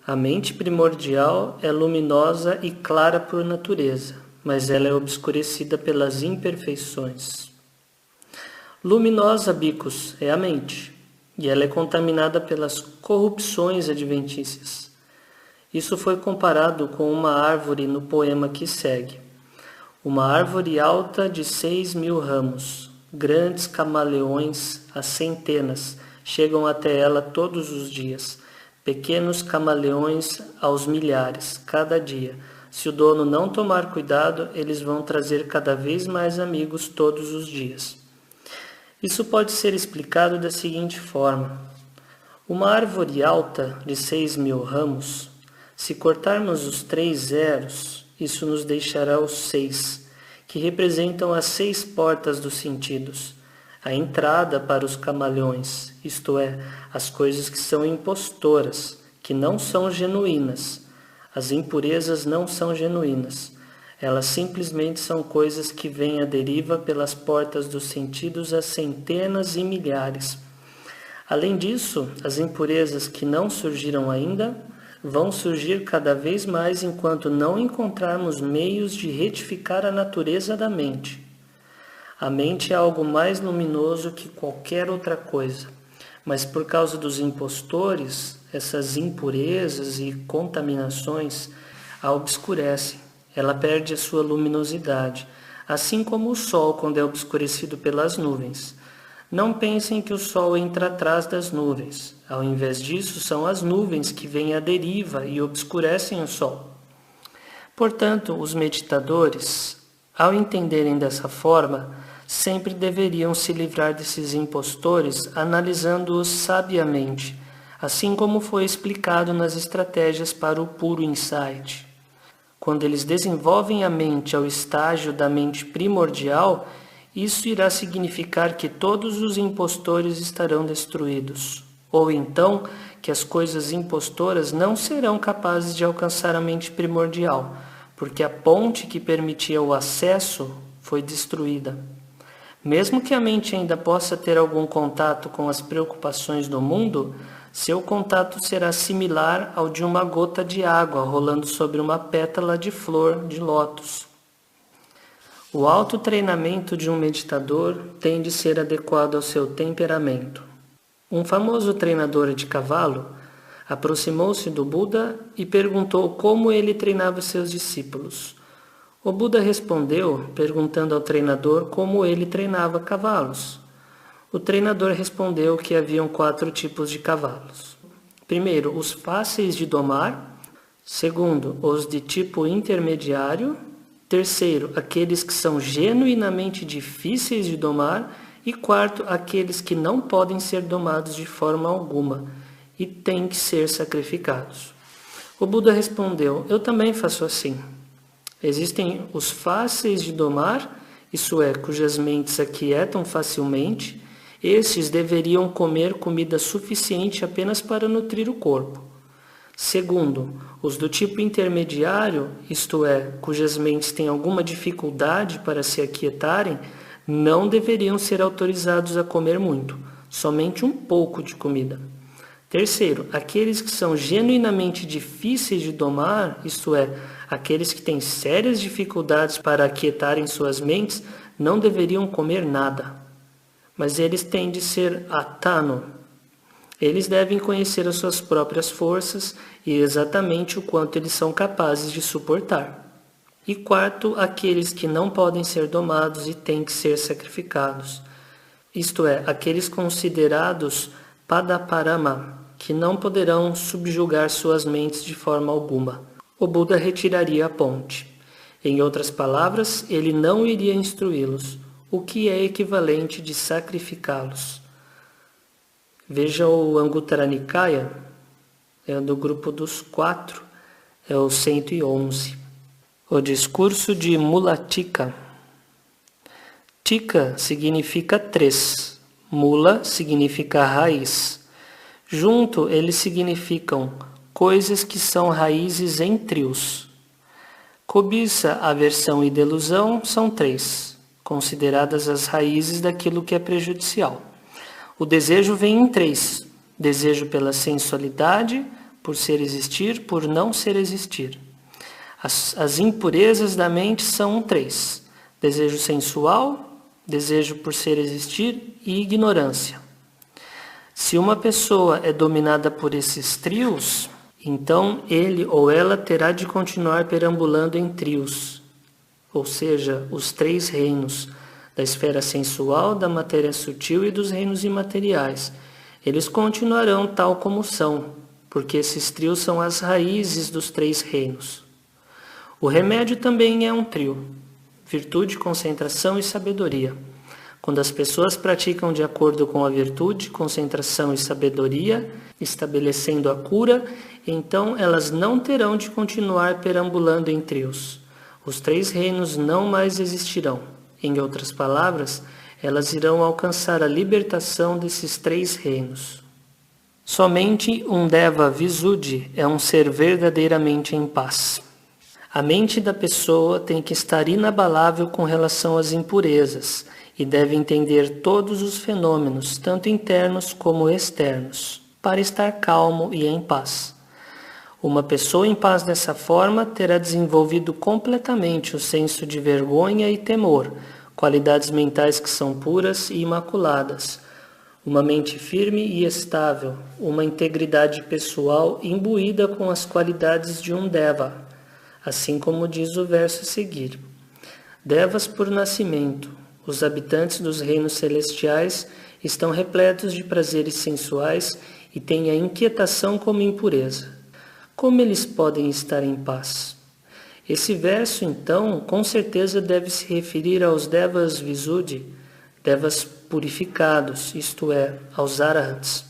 A mente primordial é luminosa e clara por natureza, mas ela é obscurecida pelas imperfeições. Luminosa, Bicos, é a mente, e ela é contaminada pelas corrupções adventícias. Isso foi comparado com uma árvore no poema que segue. Uma árvore alta de 6.000 ramos, grandes camaleões, às centenas, chegam até ela todos os dias. Pequenos camaleões aos milhares, cada dia. Se o dono não tomar cuidado, eles vão trazer cada vez mais amigos todos os dias. Isso pode ser explicado da seguinte forma. Uma árvore alta de 6.000 ramos, se cortarmos os 3 zeros, isso nos deixará os 6, que representam as 6 portas dos sentidos, a entrada para os camaleões, isto é, as coisas que são impostoras, que não são genuínas. As impurezas não são genuínas. Elas simplesmente são coisas que vêm à deriva pelas portas dos sentidos a centenas e milhares. Além disso, as impurezas que não surgiram ainda vão surgir cada vez mais enquanto não encontrarmos meios de retificar a natureza da mente. A mente é algo mais luminoso que qualquer outra coisa, mas por causa dos impostores, essas impurezas e contaminações a obscurecem. Ela perde a sua luminosidade, assim como o sol quando é obscurecido pelas nuvens. Não pensem que o sol entra atrás das nuvens. Ao invés disso, são as nuvens que vêm à deriva e obscurecem o sol. Portanto, os meditadores, ao entenderem dessa forma, sempre deveriam se livrar desses impostores, analisando-os sabiamente, assim como foi explicado nas estratégias para o puro insight. Quando eles desenvolvem a mente ao estágio da mente primordial, isso irá significar que todos os impostores estarão destruídos, ou então que as coisas impostoras não serão capazes de alcançar a mente primordial, porque a ponte que permitia o acesso foi destruída. Mesmo que a mente ainda possa ter algum contato com as preocupações do mundo, seu contato será similar ao de uma gota de água rolando sobre uma pétala de flor de lótus. O autotreinamento de um meditador tem de ser adequado ao seu temperamento. Um famoso treinador de cavalo aproximou-se do Buda e perguntou como ele treinava seus discípulos. O Buda respondeu, perguntando ao treinador como ele treinava cavalos. O treinador respondeu que haviam 4 tipos de cavalos. Primeiro, os fáceis de domar. Segundo, os de tipo intermediário. Terceiro, aqueles que são genuinamente difíceis de domar. E quarto, aqueles que não podem ser domados de forma alguma e têm que ser sacrificados. O Buda respondeu, eu também faço assim. Existem os fáceis de domar, isso é, cujas mentes aquietam facilmente. Estes deveriam comer comida suficiente apenas para nutrir o corpo. Segundo, os do tipo intermediário, isto é, cujas mentes têm alguma dificuldade para se aquietarem, não deveriam ser autorizados a comer muito, somente um pouco de comida. Terceiro, aqueles que são genuinamente difíceis de domar, isto é, aqueles que têm sérias dificuldades para aquietarem suas mentes, não deveriam comer nada. Mas eles têm de ser atano. Eles devem conhecer as suas próprias forças e exatamente o quanto eles são capazes de suportar. E quarto, aqueles que não podem ser domados e têm que ser sacrificados. Isto é, aqueles considerados padaparama, que não poderão subjugar suas mentes de forma alguma. O Buda retiraria a ponte. Em outras palavras, ele não iria instruí-los, o que é equivalente de sacrificá-los. Veja o Anguttara Nikaya, é do grupo dos 4, é o 111. O discurso de Mula Tika. Tika significa 3, Mula significa raiz. Junto, eles significam coisas que são raízes em trios. Cobiça, aversão e delusão são 3, consideradas as raízes daquilo que é prejudicial. O desejo vem em 3, desejo pela sensualidade, por ser existir, por não ser existir. As impurezas da mente são 3. Desejo sensual, desejo por ser existir e ignorância. Se uma pessoa é dominada por esses trios, então ele ou ela terá de continuar perambulando em trios, ou seja, os 3 reinos, da esfera sensual, da matéria sutil e dos reinos imateriais. Eles continuarão tal como são, porque esses trios são as raízes dos 3 reinos. O remédio também é um trio: virtude, concentração e sabedoria. Quando as pessoas praticam de acordo com a virtude, concentração e sabedoria, estabelecendo a cura, então elas não terão de continuar perambulando em trios. Os 3 reinos não mais existirão. Em outras palavras, elas irão alcançar a libertação desses 3 reinos. Somente um Deva Visuddhi é um ser verdadeiramente em paz. A mente da pessoa tem que estar inabalável com relação às impurezas e deve entender todos os fenômenos, tanto internos como externos, para estar calmo e em paz. Uma pessoa em paz dessa forma terá desenvolvido completamente o senso de vergonha e temor, qualidades mentais que são puras e imaculadas, uma mente firme e estável, uma integridade pessoal imbuída com as qualidades de um Deva, assim como diz o verso a seguir. Devas por nascimento, os habitantes dos reinos celestiais estão repletos de prazeres sensuais e têm a inquietação como impureza. Como eles podem estar em paz? Esse verso, então, com certeza deve se referir aos Devas Visuddhi, Devas purificados, isto é, aos Arahants.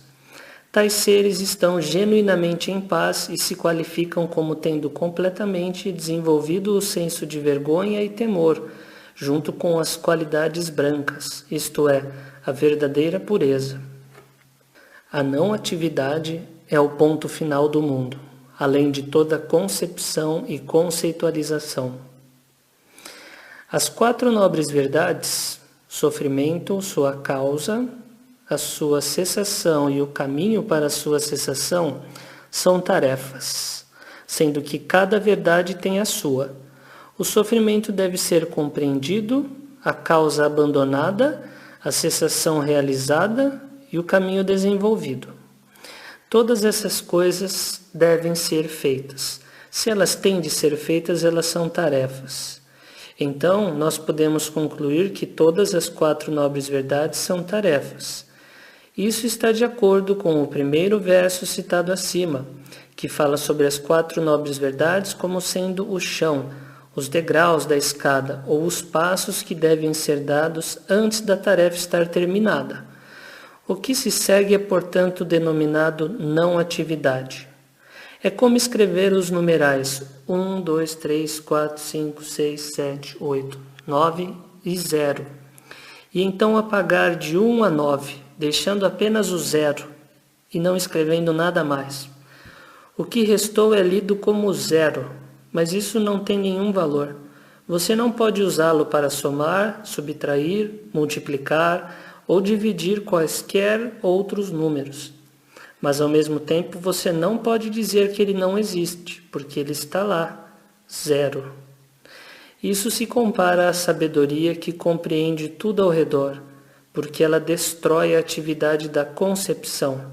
Tais seres estão genuinamente em paz e se qualificam como tendo completamente desenvolvido o senso de vergonha e temor, junto com as qualidades brancas, isto é, a verdadeira pureza. A não atividade é o ponto final do mundo, além de toda concepção e conceitualização. As 4 nobres verdades, sofrimento, sua causa, a sua cessação e o caminho para a sua cessação, são tarefas, sendo que cada verdade tem a sua. O sofrimento deve ser compreendido, a causa abandonada, a cessação realizada e o caminho desenvolvido. Todas essas coisas devem ser feitas. Se elas têm de ser feitas, elas são tarefas. Então, nós podemos concluir que todas as 4 nobres verdades são tarefas. Isso está de acordo com o primeiro verso citado acima, que fala sobre as 4 nobres verdades como sendo o chão, os degraus da escada ou os passos que devem ser dados antes da tarefa estar terminada. O que se segue é, portanto, denominado não atividade. É como escrever os numerais 1, 2, 3, 4, 5, 6, 7, 8, 9 e 0. E então apagar de 1 a 9, deixando apenas o 0 e não escrevendo nada mais. O que restou é lido como 0, mas isso não tem nenhum valor. Você não pode usá-lo para somar, subtrair, multiplicar ou dividir quaisquer outros números. Mas ao mesmo tempo você não pode dizer que ele não existe, porque ele está lá, 0. Isso se compara à sabedoria que compreende tudo ao redor, porque ela destrói a atividade da concepção.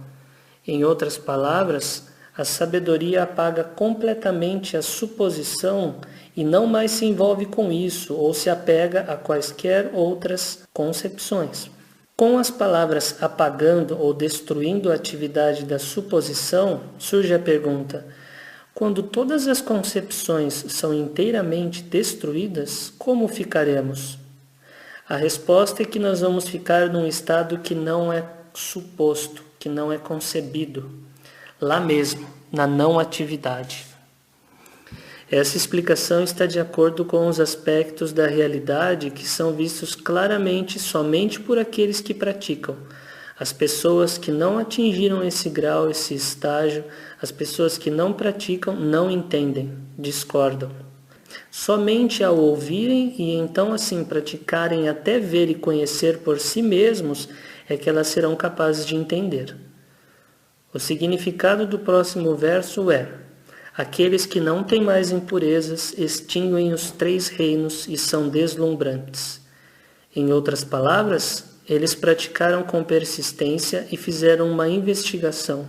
Em outras palavras, a sabedoria apaga completamente a suposição e não mais se envolve com isso ou se apega a quaisquer outras concepções. Com as palavras apagando ou destruindo a atividade da suposição, surge a pergunta: quando todas as concepções são inteiramente destruídas, como ficaremos? A resposta é que nós vamos ficar num estado que não é suposto, que não é concebido, lá mesmo, na não atividade. Essa explicação está de acordo com os aspectos da realidade que são vistos claramente somente por aqueles que praticam. As pessoas que não atingiram esse grau, esse estágio, as pessoas que não praticam, não entendem, discordam. Somente ao ouvirem e então assim praticarem até ver e conhecer por si mesmos é que elas serão capazes de entender. O significado do próximo verso é: aqueles que não têm mais impurezas extinguem os 3 reinos e são deslumbrantes. Em outras palavras, eles praticaram com persistência e fizeram uma investigação.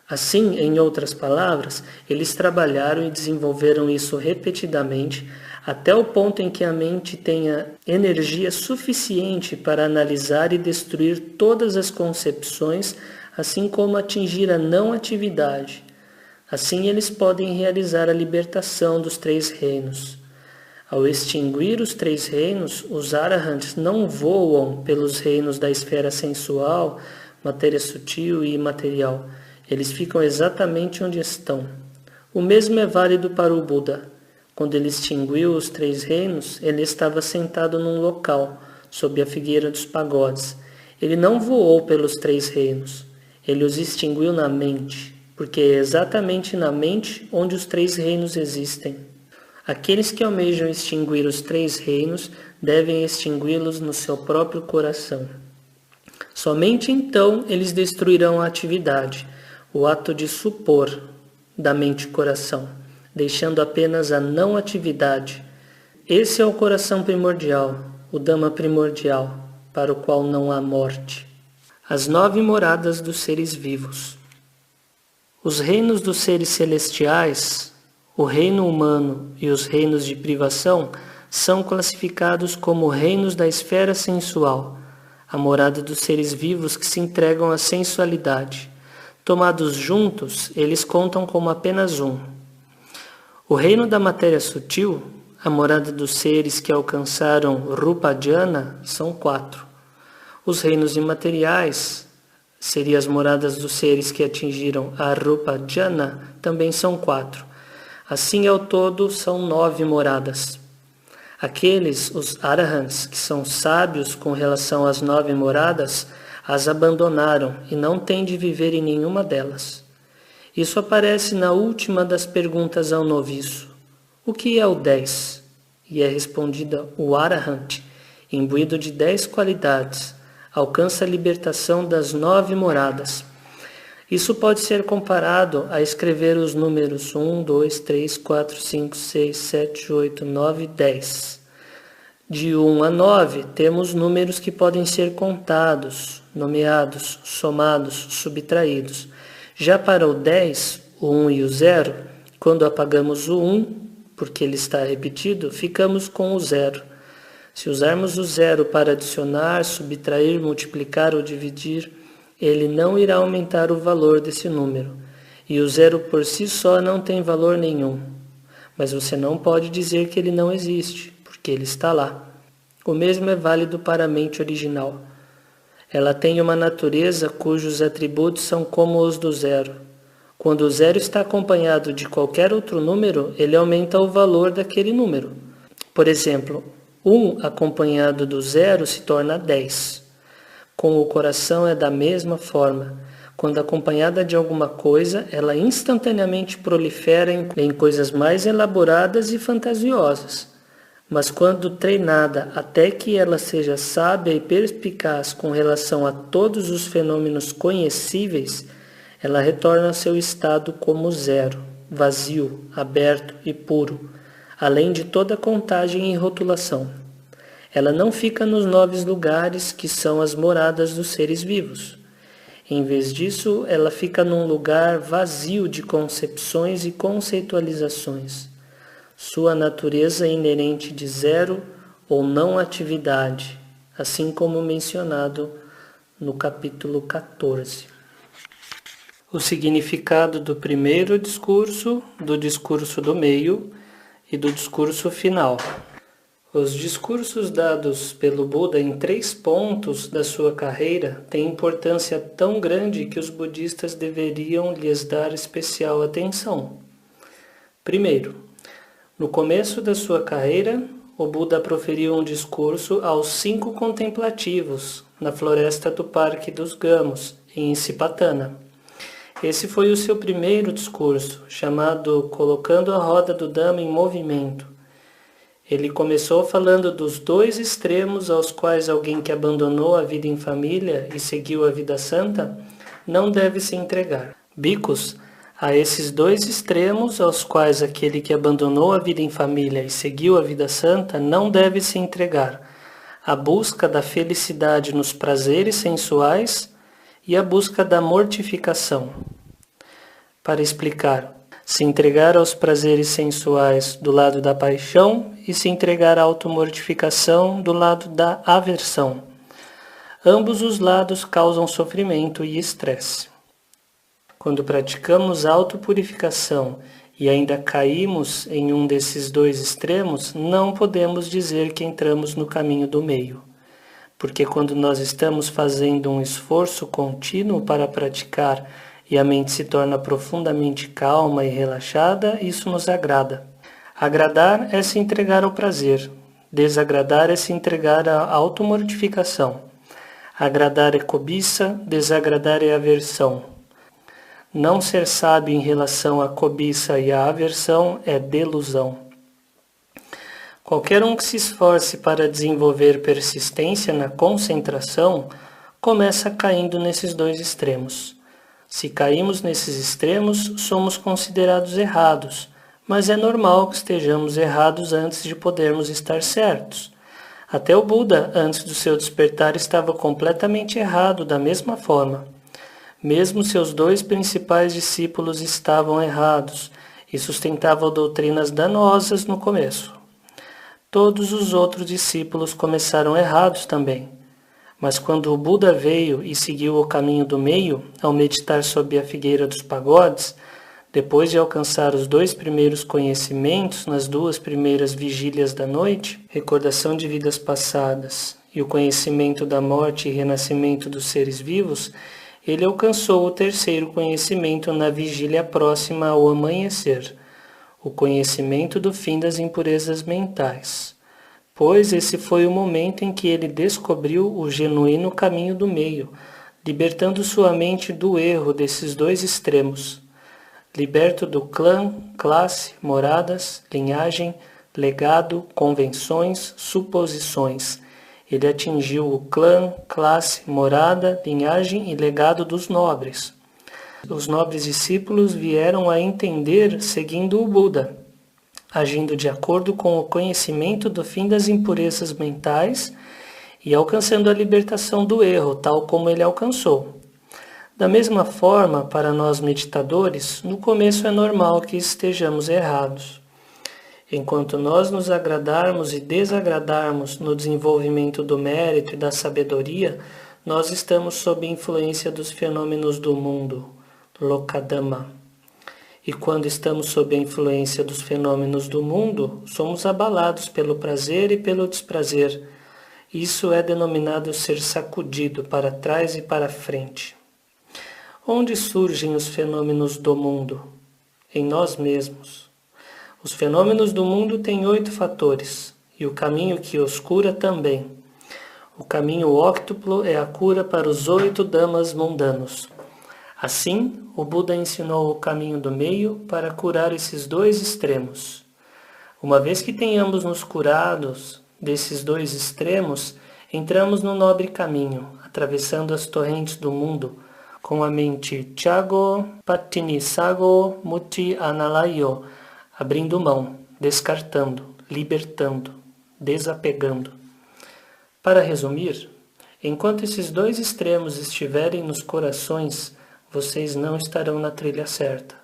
Assim, em outras palavras, eles trabalharam e desenvolveram isso repetidamente até o ponto em que a mente tenha energia suficiente para analisar e destruir todas as concepções, assim como atingir a não atividade. Assim eles podem realizar a libertação dos 3 reinos. Ao extinguir os 3 reinos, os arahants não voam pelos reinos da esfera sensual, matéria sutil e imaterial. Eles ficam exatamente onde estão. O mesmo é válido para o Buda. Quando ele extinguiu os 3 reinos, ele estava sentado num local, sob a figueira dos pagodes. Ele não voou pelos 3 reinos. Ele os extinguiu na mente, porque é exatamente na mente onde os 3 reinos existem. Aqueles que almejam extinguir os 3 reinos devem extingui-los no seu próprio coração. Somente então eles destruirão a atividade, o ato de supor da mente e coração, deixando apenas a não atividade. Esse é o coração primordial, o Dhamma primordial, para o qual não há morte. As 9 moradas dos seres vivos. Os reinos dos seres celestiais, o reino humano e os reinos de privação são classificados como reinos da esfera sensual, a morada dos seres vivos que se entregam à sensualidade. Tomados juntos, eles contam como apenas um. O reino da matéria sutil, a morada dos seres que alcançaram Rupa Jhana, são 4. Os reinos imateriais, seriam as moradas dos seres que atingiram a Rupa Jhana, também são 4. Assim, ao todo, são 9 moradas. Aqueles, os arahants, que são sábios com relação às 9 moradas, as abandonaram e não têm de viver em nenhuma delas. Isso aparece na última das perguntas ao noviço. O que é o 10? E é respondida: o arahant, imbuído de 10 qualidades, alcança a libertação das 9 moradas. Isso pode ser comparado a escrever os números 1, 2, 3, 4, 5, 6, 7, 8, 9 e 10. De 1 a 9, temos números que podem ser contados, nomeados, somados, subtraídos. Já para o 10, o 1 e o 0, quando apagamos o 1, porque ele está repetido, ficamos com o 0. Se usarmos o 0 para adicionar, subtrair, multiplicar ou dividir, ele não irá aumentar o valor desse número. E o 0 por si só não tem valor nenhum. Mas você não pode dizer que ele não existe, porque ele está lá. O mesmo é válido para a mente original. Ela tem uma natureza cujos atributos são como os do 0. Quando o 0 está acompanhado de qualquer outro número, ele aumenta o valor daquele número. Por exemplo, 1 acompanhado do 0 se torna 10. Com o coração é da mesma forma. Quando acompanhada de alguma coisa, ela instantaneamente prolifera em coisas mais elaboradas e fantasiosas. Mas quando treinada até que ela seja sábia e perspicaz com relação a todos os fenômenos conhecíveis, ela retorna ao seu estado como 0, vazio, aberto e puro, além de toda contagem e rotulação. Ela não fica nos 9 lugares que são as moradas dos seres vivos. Em vez disso, ela fica num lugar vazio de concepções e conceitualizações. Sua natureza é inerente de 0 ou não atividade, assim como mencionado no capítulo 14. O significado do primeiro discurso, do discurso do meio e do discurso final. Os discursos dados pelo Buda em 3 pontos da sua carreira têm importância tão grande que os budistas deveriam lhes dar especial atenção. Primeiro, no começo da sua carreira, o Buda proferiu um discurso aos 5 contemplativos na floresta do Parque dos Gamos, em Sipatana. Esse foi o seu primeiro discurso, chamado Colocando a Roda do Dhamma em Movimento. Ele começou falando dos 2 extremos aos quais alguém que abandonou a vida em família e seguiu a vida santa não deve se entregar. Bhikkhus, a esses dois extremos aos quais aquele que abandonou a vida em família e seguiu a vida santa não deve se entregar: a busca da felicidade nos prazeres sensuais e a busca da mortificação. Para explicar, se entregar aos prazeres sensuais do lado da paixão e se entregar à automortificação do lado da aversão. Ambos os lados causam sofrimento e estresse. Quando praticamos autopurificação e ainda caímos em um desses dois extremos, não podemos dizer que entramos no caminho do meio. Porque quando nós estamos fazendo um esforço contínuo para praticar e a mente se torna profundamente calma e relaxada, isso nos agrada. Agradar é se entregar ao prazer. Desagradar é se entregar à automortificação. Agradar é cobiça, desagradar é aversão. Não ser sábio em relação à cobiça e à aversão é delusão. Qualquer um que se esforce para desenvolver persistência na concentração, começa caindo nesses dois extremos. Se caímos nesses extremos, somos considerados errados, mas é normal que estejamos errados antes de podermos estar certos. Até o Buda, antes do seu despertar, estava completamente errado da mesma forma. Mesmo seus dois principais discípulos estavam errados e sustentavam doutrinas danosas no começo. Todos os outros discípulos começaram errados também. Mas quando o Buda veio e seguiu o caminho do meio, ao meditar sob a figueira dos pagodes, depois de alcançar os dois primeiros conhecimentos nas duas primeiras vigílias da noite, recordação de vidas passadas e o conhecimento da morte e renascimento dos seres vivos, ele alcançou o terceiro conhecimento na vigília próxima ao amanhecer, o conhecimento do fim das impurezas mentais. Pois esse foi o momento em que ele descobriu o genuíno caminho do meio, libertando sua mente do erro desses dois extremos. Liberto do clã, classe, moradas, linhagem, legado, convenções, suposições. Ele atingiu o clã, classe, morada, linhagem e legado dos nobres. Os nobres discípulos vieram a entender seguindo o Buda, agindo de acordo com o conhecimento do fim das impurezas mentais e alcançando a libertação do erro, tal como ele alcançou. Da mesma forma, para nós meditadores, no começo é normal que estejamos errados. Enquanto nós nos agradarmos e desagradarmos no desenvolvimento do mérito e da sabedoria, nós estamos sob influência dos fenômenos do mundo, Lokadama. E quando estamos sob a influência dos fenômenos do mundo, somos abalados pelo prazer e pelo desprazer. Isso é denominado ser sacudido para trás e para frente. Onde surgem os fenômenos do mundo? Em nós mesmos. Os fenômenos do mundo têm 8 fatores, e o caminho que os cura também. O caminho óctuplo é a cura para os 8 damas mundanos. Assim, o Buda ensinou o caminho do meio para curar esses dois extremos. Uma vez que tenhamos nos curados desses dois extremos, entramos no nobre caminho, atravessando as torrentes do mundo, com a mente Chago, Patini Sago, Muti Analayo, abrindo mão, descartando, libertando, desapegando. Para resumir, enquanto esses dois extremos estiverem nos corações, vocês não estarão na trilha certa.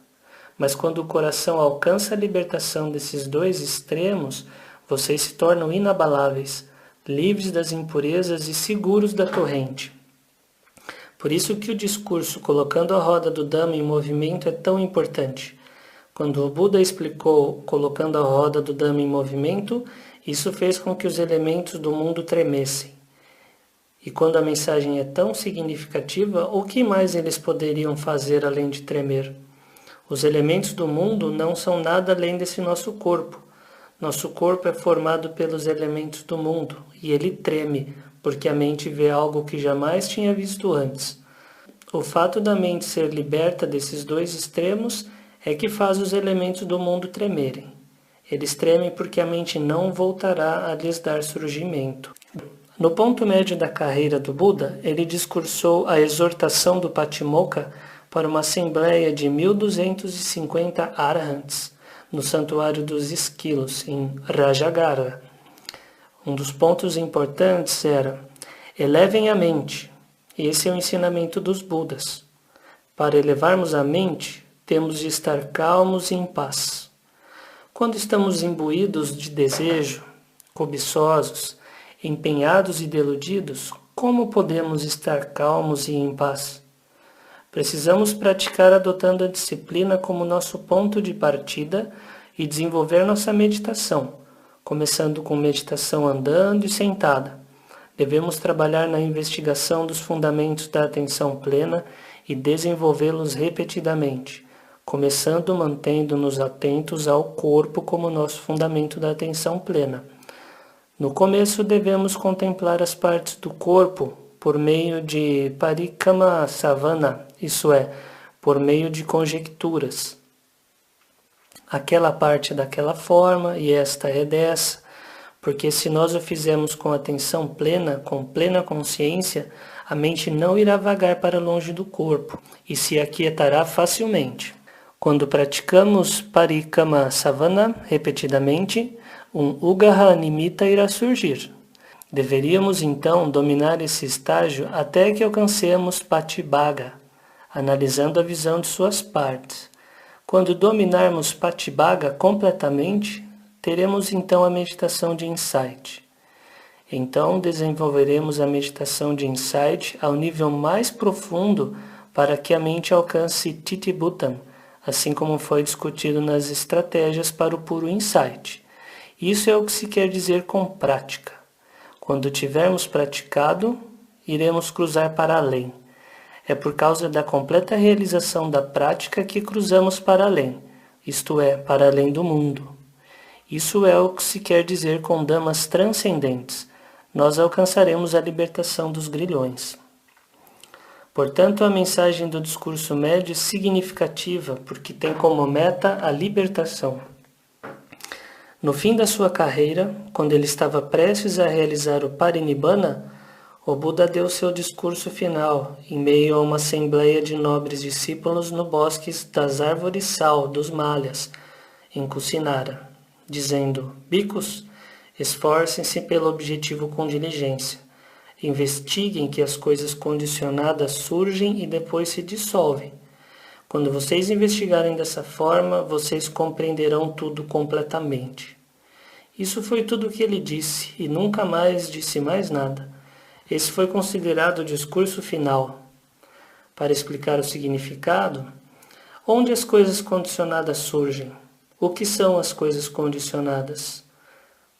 Mas quando o coração alcança a libertação desses dois extremos, vocês se tornam inabaláveis, livres das impurezas e seguros da torrente. Por isso que o discurso colocando a roda do Dhamma em movimento é tão importante. Quando o Buda explicou colocando a roda do Dhamma em movimento, isso fez com que os elementos do mundo tremessem. E quando a mensagem é tão significativa, o que mais eles poderiam fazer além de tremer? Os elementos do mundo não são nada além desse nosso corpo. Nosso corpo é formado pelos elementos do mundo, e ele treme, porque a mente vê algo que jamais tinha visto antes. O fato da mente ser liberta desses dois extremos é que faz os elementos do mundo tremerem. Eles tremem porque a mente não voltará a lhes dar surgimento. No ponto médio da carreira do Buda, ele discursou a exortação do Patimokkha para uma assembleia de 1.250 arahants no Santuário dos Esquilos, em Rajagara. Um dos pontos importantes era: elevem a mente. Esse é o ensinamento dos Budas. Para elevarmos a mente, temos de estar calmos e em paz. Quando estamos imbuídos de desejo, cobiçosos, empenhados e deludidos, como podemos estar calmos e em paz? Precisamos praticar adotando a disciplina como nosso ponto de partida e desenvolver nossa meditação, começando com meditação andando e sentada. Devemos trabalhar na investigação dos fundamentos da atenção plena e desenvolvê-los repetidamente, começando mantendo-nos atentos ao corpo como nosso fundamento da atenção plena. No começo devemos contemplar as partes do corpo por meio de parikama savana, isso é, por meio de conjecturas. Aquela parte é daquela forma e esta é dessa, porque se nós o fizermos com atenção plena, com plena consciência, a mente não irá vagar para longe do corpo e se aquietará facilmente. Quando praticamos parikama savana repetidamente, um ugaha nimitta irá surgir. Deveríamos então dominar esse estágio até que alcancemos patibhaga, analisando a visão de suas partes. Quando dominarmos patibhaga completamente, teremos então a meditação de insight. Então desenvolveremos a meditação de insight ao nível mais profundo para que a mente alcance Titibhutam, assim como foi discutido nas estratégias para o puro insight. Isso é o que se quer dizer com prática. Quando tivermos praticado, iremos cruzar para além. É por causa da completa realização da prática que cruzamos para além, isto é, para além do mundo. Isso é o que se quer dizer com damas transcendentes. Nós alcançaremos a libertação dos grilhões. Portanto, a mensagem do discurso médio é significativa, porque tem como meta a libertação. No fim da sua carreira, quando ele estava prestes a realizar o Parinibbana, o Buda deu seu discurso final em meio a uma assembleia de nobres discípulos no bosque das árvores sal dos Malyas, em Kusinara, dizendo: Bhikkhus, esforcem-se pelo objetivo com diligência. Investiguem que as coisas condicionadas surgem e depois se dissolvem. Quando vocês investigarem dessa forma, vocês compreenderão tudo completamente. Isso foi tudo o que ele disse, e nunca mais disse mais nada. Esse foi considerado o discurso final. Para explicar o significado, onde as coisas condicionadas surgem? O que são as coisas condicionadas?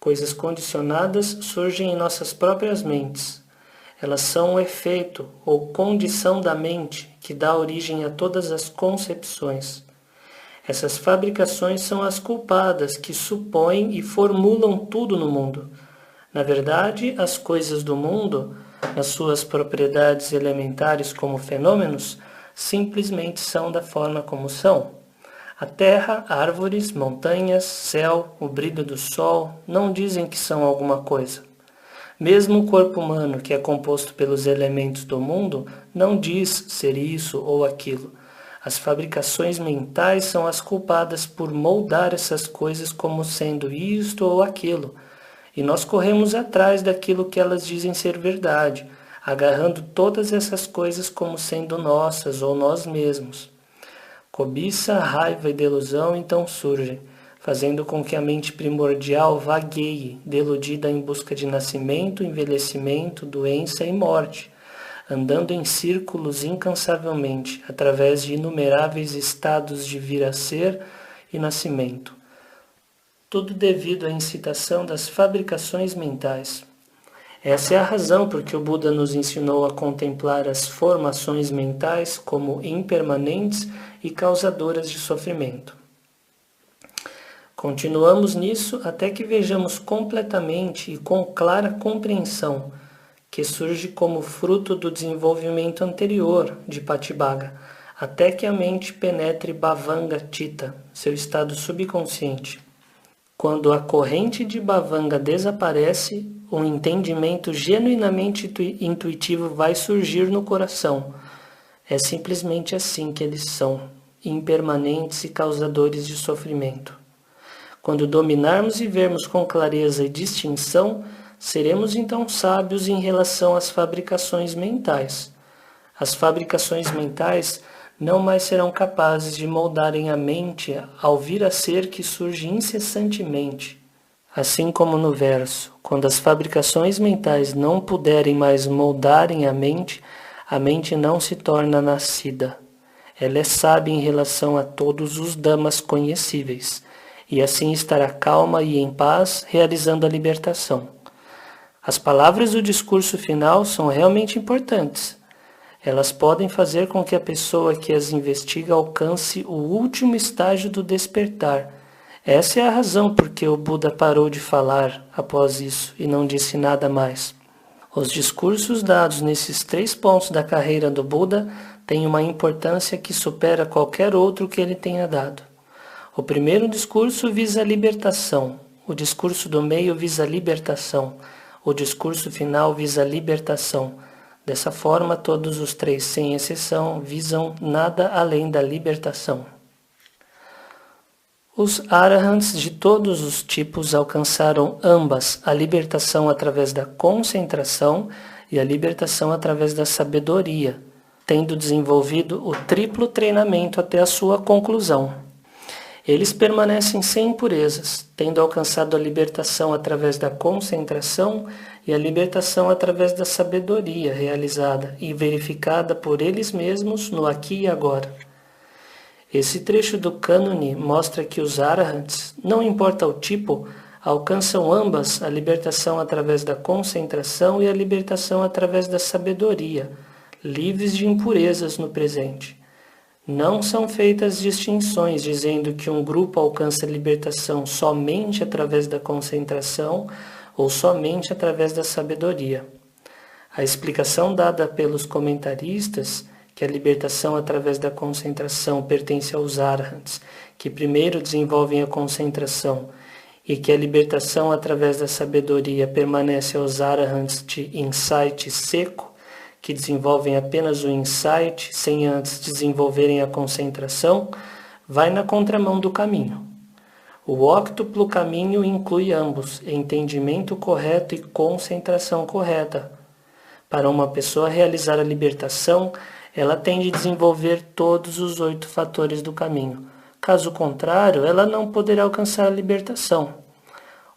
Coisas condicionadas surgem em nossas próprias mentes. Elas são o efeito ou condição da mente que dá origem a todas as concepções. Essas fabricações são as culpadas que supõem e formulam tudo no mundo. Na verdade, as coisas do mundo, nas suas propriedades elementares como fenômenos, simplesmente são da forma como são. A terra, árvores, montanhas, céu, o brilho do sol não dizem que são alguma coisa. Mesmo o corpo humano, que é composto pelos elementos do mundo, não diz ser isso ou aquilo. As fabricações mentais são as culpadas por moldar essas coisas como sendo isto ou aquilo. E nós corremos atrás daquilo que elas dizem ser verdade, agarrando todas essas coisas como sendo nossas ou nós mesmos. Cobiça, raiva e delusão então surgem, fazendo com que a mente primordial vagueie, deludida em busca de nascimento, envelhecimento, doença e morte, andando em círculos incansavelmente, através de inumeráveis estados de vir a ser e nascimento. Tudo devido à incitação das fabricações mentais. Essa é a razão por que o Buda nos ensinou a contemplar as formações mentais como impermanentes e causadoras de sofrimento. Continuamos nisso até que vejamos completamente e com clara compreensão que surge como fruto do desenvolvimento anterior de Patibhaga, até que a mente penetre Bhavanga Chitta, seu estado subconsciente. Quando a corrente de Bhavanga desaparece, um entendimento genuinamente intuitivo vai surgir no coração. É simplesmente assim que eles são, impermanentes e causadores de sofrimento. Quando dominarmos e vermos com clareza e distinção, seremos então sábios em relação às fabricações mentais. As fabricações mentais não mais serão capazes de moldarem a mente ao vir a ser que surge incessantemente. Assim como no verso, quando as fabricações mentais não puderem mais moldarem a mente não se torna nascida. Ela é sábia em relação a todos os damas conhecíveis, e assim estará calma e em paz, realizando a libertação. As palavras do discurso final são realmente importantes. Elas podem fazer com que a pessoa que as investiga alcance o último estágio do despertar. Essa é a razão por que o Buda parou de falar após isso e não disse nada mais. Os discursos dados nesses 3 pontos da carreira do Buda têm uma importância que supera qualquer outro que ele tenha dado. O primeiro discurso visa a libertação, o discurso do meio visa a libertação, o discurso final visa a libertação. Dessa forma, todos os 3, sem exceção, visam nada além da libertação. Os arahants de todos os tipos alcançaram ambas a libertação através da concentração e a libertação através da sabedoria, tendo desenvolvido o triplo treinamento até a sua conclusão. Eles permanecem sem impurezas, tendo alcançado a libertação através da concentração e a libertação através da sabedoria realizada e verificada por eles mesmos no aqui e agora. Esse trecho do cânone mostra que os arahants, não importa o tipo, alcançam ambas a libertação através da concentração e a libertação através da sabedoria, livres de impurezas no presente. Não são feitas distinções dizendo que um grupo alcança a libertação somente através da concentração ou somente através da sabedoria. A explicação dada pelos comentaristas, que a libertação através da concentração pertence aos arahants, que primeiro desenvolvem a concentração, e que a libertação através da sabedoria permanece aos arahants de insight seco, que desenvolvem apenas o insight sem antes desenvolverem a concentração, vai na contramão do caminho. O óctuplo caminho inclui ambos, entendimento correto e concentração correta. Para uma pessoa realizar a libertação, ela tem de desenvolver todos os 8 fatores do caminho. Caso contrário, ela não poderá alcançar a libertação.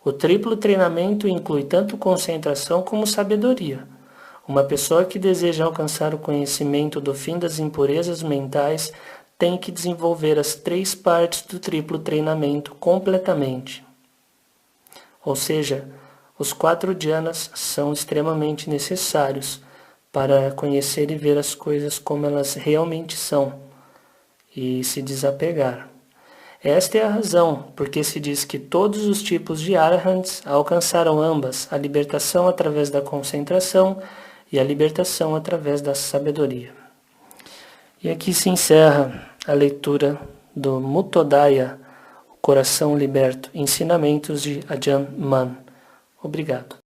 O triplo treinamento inclui tanto concentração como sabedoria. Uma pessoa que deseja alcançar o conhecimento do fim das impurezas mentais tem que desenvolver as 3 partes do triplo treinamento completamente. Ou seja, os 4 dhyanas são extremamente necessários para conhecer e ver as coisas como elas realmente são e se desapegar. Esta é a razão porque se diz que todos os tipos de arahants alcançaram ambas a libertação através da concentração e a libertação através da sabedoria. E aqui se encerra a leitura do Muttodaya, o Coração Liberto, Ensinamentos de Ajahn Mun. Obrigado.